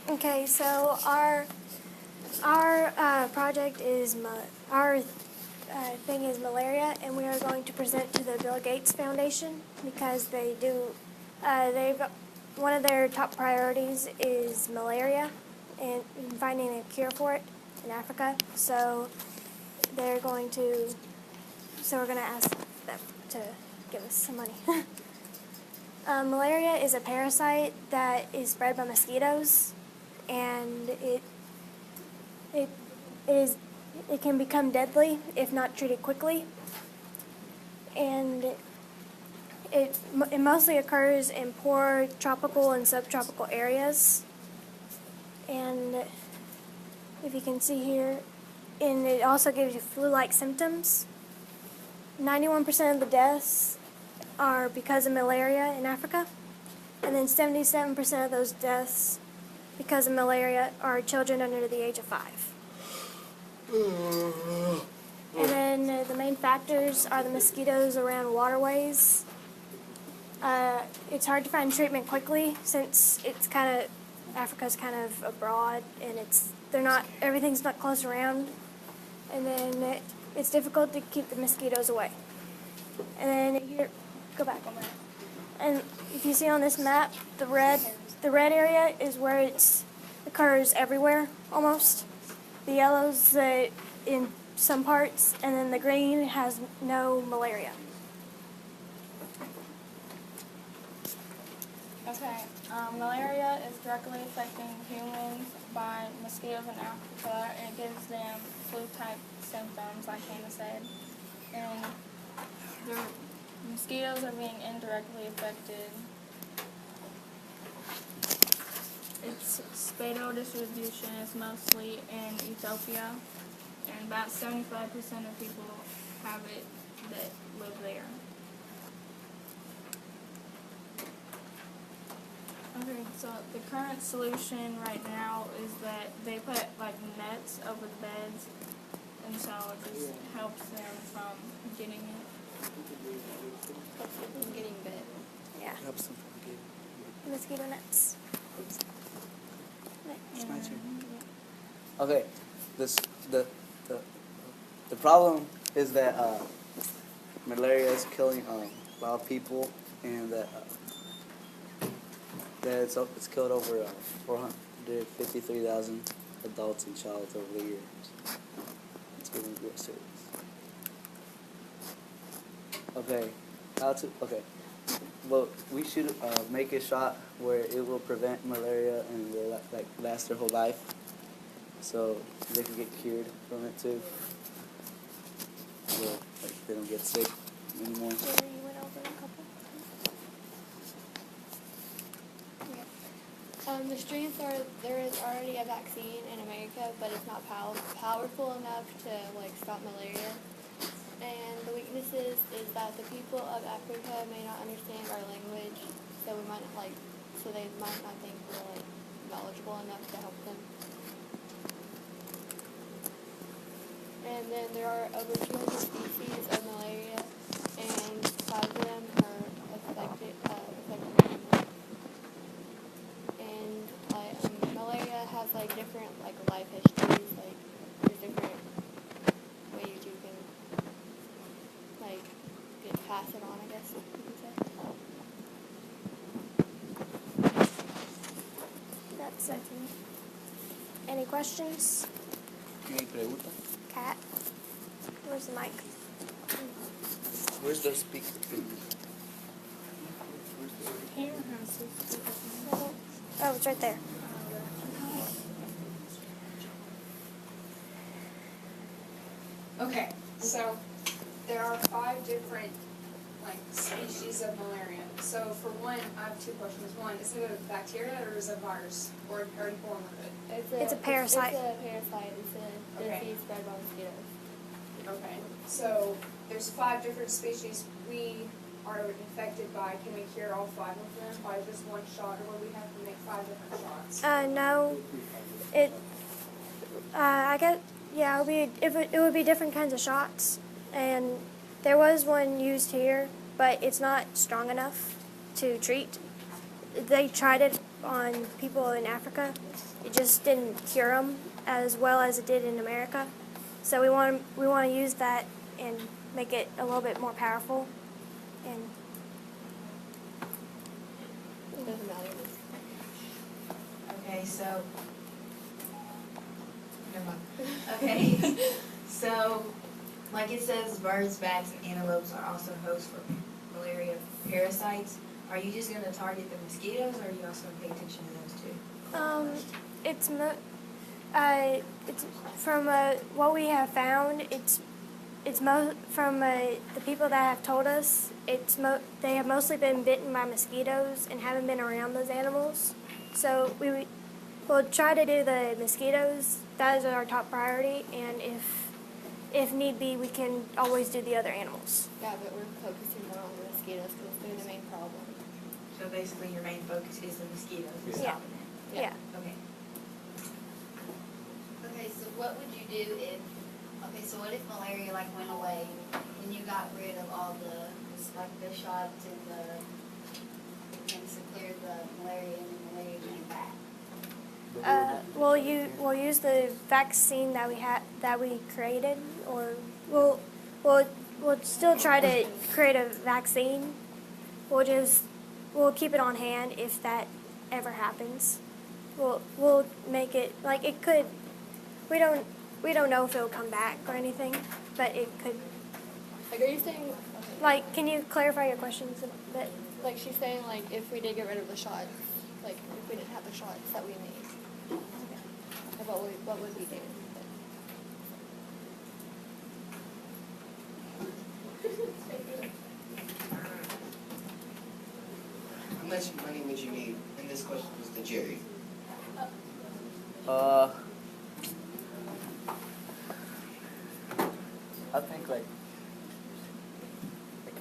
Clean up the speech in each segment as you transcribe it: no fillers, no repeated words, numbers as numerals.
Okay, so our project is our thing is malaria, and we are going to present to the Bill Gates Foundation because they've one of their top priorities is malaria and finding a cure for it in Africa. So we're going to ask them to give us some money. Malaria is a parasite that is spread by mosquitoes, and it can become deadly if not treated quickly. And it mostly occurs in poor tropical and subtropical areas. And if you can see here, and it also gives you flu-like symptoms. 91% of the deaths are because of malaria in Africa, and then 77% of those deaths because of malaria are children under the age of 5. And then the main factors are the mosquitoes around waterways. It's hard to find treatment quickly since Africa's kind of abroad, and everything's not close around. And then it's difficult to keep the mosquitoes away. And then here, go back on that. And if you see on this map, the red area is where it occurs everywhere almost. The yellow's in some parts, and then the green has no malaria. Okay, malaria is directly affecting humans by mosquitoes in Africa, and it gives them flu-type symptoms, like Hannah said. And the mosquitoes are being indirectly affected. Its spatial distribution is mostly in Ethiopia, and about 75% of people have it that live there. Okay, so the current solution right now is that they put nets over the beds, and so it just helps them from getting it. From getting bit. Yeah. Helps them from getting Mosquito nets. It's my turn. Okay, the problem is that malaria is killing a lot of people, and that it's killed over 453,000 adults and children over the years. It's getting real serious. Okay, well, we should make a shot where it will prevent malaria and will last their whole life, so they can get cured from it too. So they don't get sick anymore. You went over a couple. The strengths are there is already a vaccine in America, but it's not powerful enough to stop malaria. And the weaknesses is that the people of Africa may not understand our language, so they might not think we're knowledgeable enough to help them. And then there are over 200 species of malaria, and 5 of them are affected. And malaria has different life histories. There's different ways you can pass it on, I guess you could say. That's it. Any questions? Any pregunta? Kat? Where's the mic? Where's the speaker? Here has this. Oh, it's right there. Okay, so there are 5 different species of malaria. So for one, I have 2 questions. One, is it a bacteria or is it a virus? Or are you born with it? It's a parasite. It's a parasite. It's a disease spread by mosquitoes. Okay, so there's 5 different species we are infected by. Can we cure all 5 of them by just one shot, or will we have to make 5 different shots? No. I guess, yeah, it would be different kinds of shots. And there was one used here, but it's not strong enough to treat. They tried it on people in Africa. It just didn't cure them as well as it did in America. So we want to use that and make it a little bit more powerful. And It doesn't matter. Okay, so, never mind. Okay, so, like it says, birds, bats, and antelopes are also hosts for malaria parasites. Are you just gonna target the mosquitoes, or are you also gonna pay attention to those too? it's from what we have found. From the people that have told us. They have mostly been bitten by mosquitoes and haven't been around those animals. So we'll try to do the mosquitoes. That is our top priority, and if need be, we can always do the other animals. Yeah, but we're focusing more on the mosquitoes because they're the main problem. So basically, your main focus is the mosquitoes and Yeah. stopping it. Yeah. Okay. Okay, so what would you do so what if malaria like went away and you got rid of all the shots and so cleared the malaria and the malaria came back? We'll use the vaccine that we created, or we'll still try to create a vaccine. We'll keep it on hand if that ever happens. We'll make it like it could. We don't know if it'll come back or anything, but it could. Like, are you saying, Like, can you clarify your questions a bit? like she's saying, like if we did get rid of the shots, like if we didn't have the shots that we made, like, what would we do? How much money would you need? And this question was to Jerry. I think like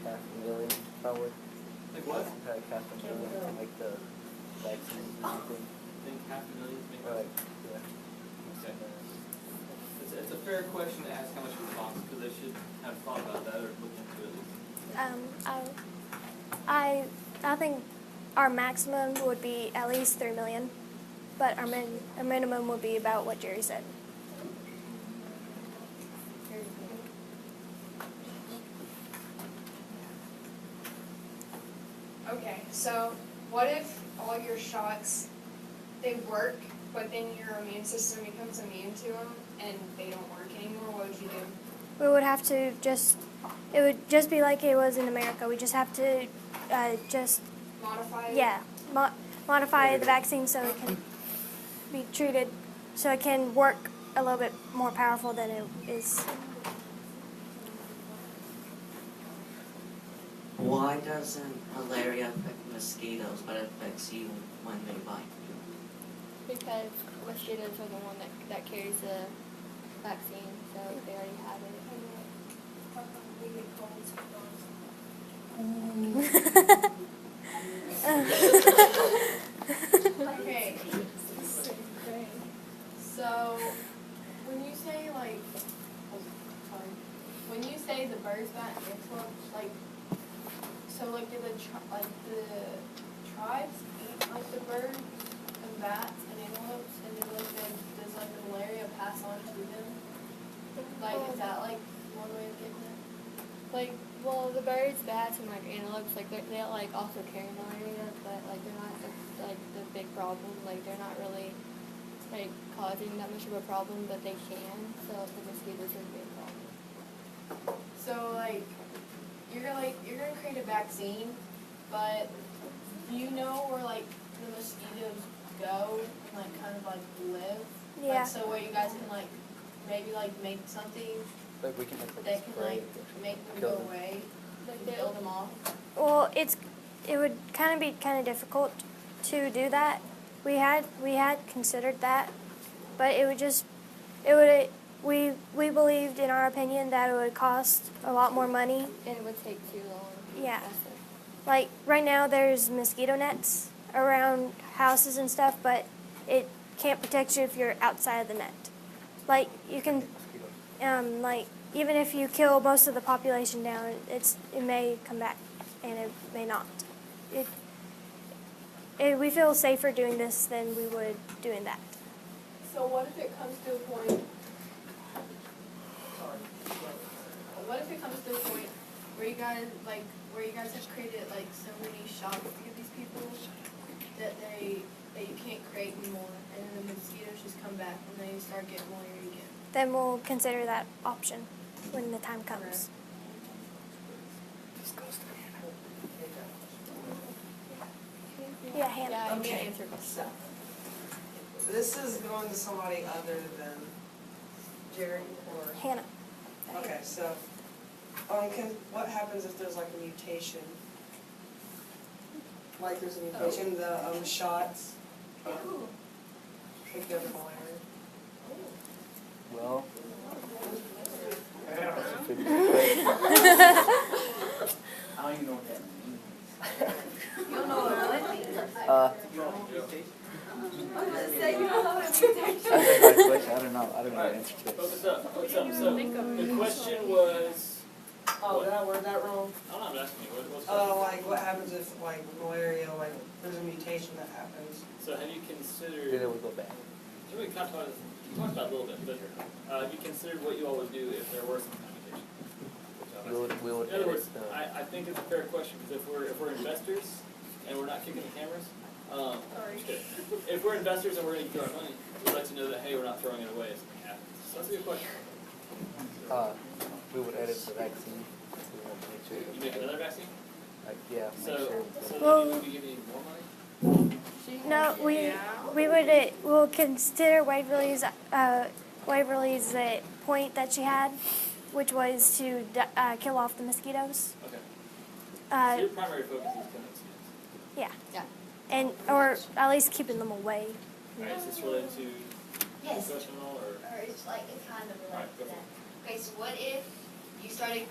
$500,000 probably. Like what? Like $500,000 to make the vaccines and everything. Think $500,000 to make Or like, that? yeah. Okay. It's a fair question to ask how much it would cost, because they should have thought about that or looked into it at least. I think our maximum would be at least $3 million, but our minimum would be about what Jerry said. Okay, so what if all your shots, they work, but then your immune system becomes immune to them and they don't work anymore? What would you do? We would have to it would just be like it was in America. We just have to Modify it? yeah, modify the vaccine so it can be treated, so it can work a little bit more powerful than it is. Why doesn't malaria affect mosquitoes but it affects you when they bite you? Because mosquitoes are the one that carries the vaccine, so they already have it. Okay. So, when you say like, when you say the birds, bat, and antelopes, like, so like do the tribes eat like the birds and bats and antelopes, and does like the malaria pass on to them? Like, is that like one way of getting it? Like, well, the birds, bats, and like antelopes, like they like also carry malaria, but like they're not like the big problem. Like they're not really like causing that much of a problem, but they can. So the mosquitoes are a big problem. So like, you're gonna create a vaccine, but do you know where like the mosquitoes go and like kind of like live? Yeah. Like, so where you guys can like maybe like make something Like we can make like that can spray like or make them kill go them. away, Like and kill them off. Well, it would be kind of difficult to do that. We had considered that, but we believed in our opinion that it would cost a lot more money. And it would take too long. Yeah. That's it. Like right now there's mosquito nets around houses and stuff, but it can't protect you if you're outside of the net. Like you can like even if you kill most of the population down, it may come back and it may not. we feel safer doing this than we would doing that. So what if it comes to a point? What if it comes to a point where you guys have created like so many shops to give these people that you can't create anymore, and then the mosquitoes just come back and they start getting malaria again? Then we'll consider that option when the time comes. Yeah, Hannah. Yeah, I Okay. can't answer this. This is going to somebody other than Jerry or, Hannah. okay, so, what happens if there's like a mutation? Like there's a mutation, the shots, take over malaria. Well, I don't even know what that means. You don't know what it means. that's a hard question. I don't know the answer to it. Focus up. So, the question was, Oh, did I word that wrong? I'm not asking you, what's the question? Like what happens if like malaria, like there's a mutation that happens? So have you Then considered, it would go bad. so we kind of talked about it a little bit, but have you considered what you all would do if there were some kind of mutation? We would In other words, edit I think it's a fair question, because if we're investors and we're not kicking the cameras, just kidding. If we're investors and we're going to throw our money, we'd like to know that, hey, we're not throwing it away if something happens. So that's a good question. we would edit the vaccine. We would make sure You make another vaccine? like, yeah, make So sure. Well- then would we give you more money? No, we'll consider Waverly's point that she had, which was to kill off the mosquitoes. Okay. So your Uh, primary focus is killing mosquitoes. yeah, and or at least keeping them away. Alright, is this related to Yes. discussion at all, or? Or it's like, it's kind of Alright, related go to for that. Okay, so what if you started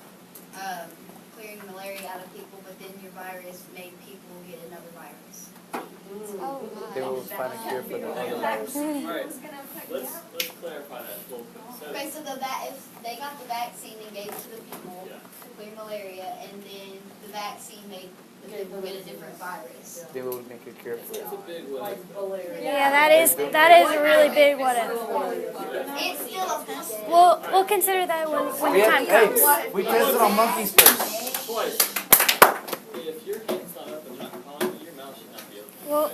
clearing malaria out of people, but then your virus made people get another virus? Oh They my. will find a cure for the other virus. Alright, let's clarify that a little bit. So, Okay, so if they got the vaccine and gave it to the people yeah. to clear malaria, and then the vaccine made the people get a different virus. They will make a cure for It's it. a big one. Yeah, that is a really big what if. It's still a possibility. We'll consider that when the time comes. We tested on monkeys first. Twice. If your hand's not up and you're not calling, your mouth should not be open. Well-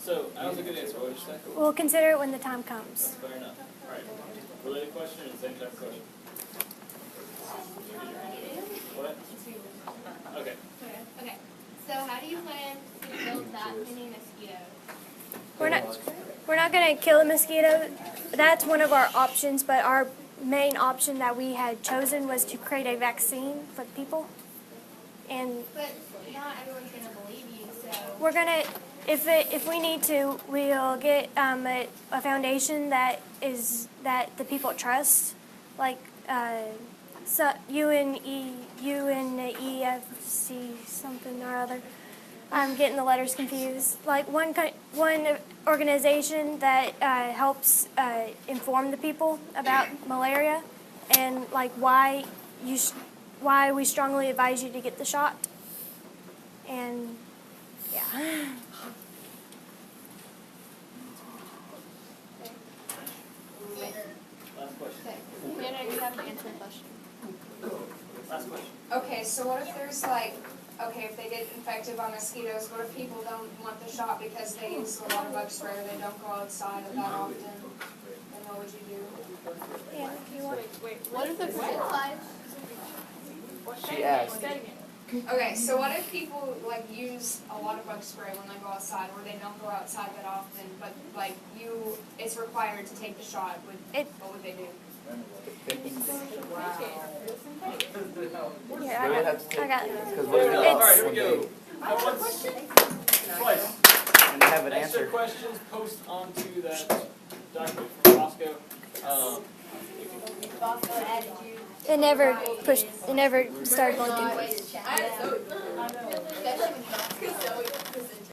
So, that was a good answer. What did you say? We'll consider it when the time comes. Fair enough. Alright. Related question or the same type of question? What? Okay. Okay, so how do you plan to kill that many mosquitoes? We're not gonna kill a mosquito. That's one of our options, but our main option that we had chosen was to create a vaccine for the people. And But not everyone's gonna believe you, so. we're gonna, if we need to, we'll get a foundation that the people trust, like so UNEFC something or other. I'm getting the letters confused. Like one organization that helps inform the people about malaria and like why we strongly advise you to get the shot. And yeah. Last question. Hannah, you have to answer the question. Last question. Okay, so what if there's like, okay, if they get infected by mosquitoes, what if people don't want the shot because they use a lot of bug spray or they don't go outside that often? Then what would you do? Yeah, you want What if the She asked. Okay, so what if people like use a lot of bug spray when they go outside, or they don't go outside that often, but like it's required to take the shot? What would they do? Here, I got it. Because what Alright, it's here we go. Twice. and they have an Extra answer. questions, post onto that document from Bosco. It never pushed. It never started blinking. Way to check it out.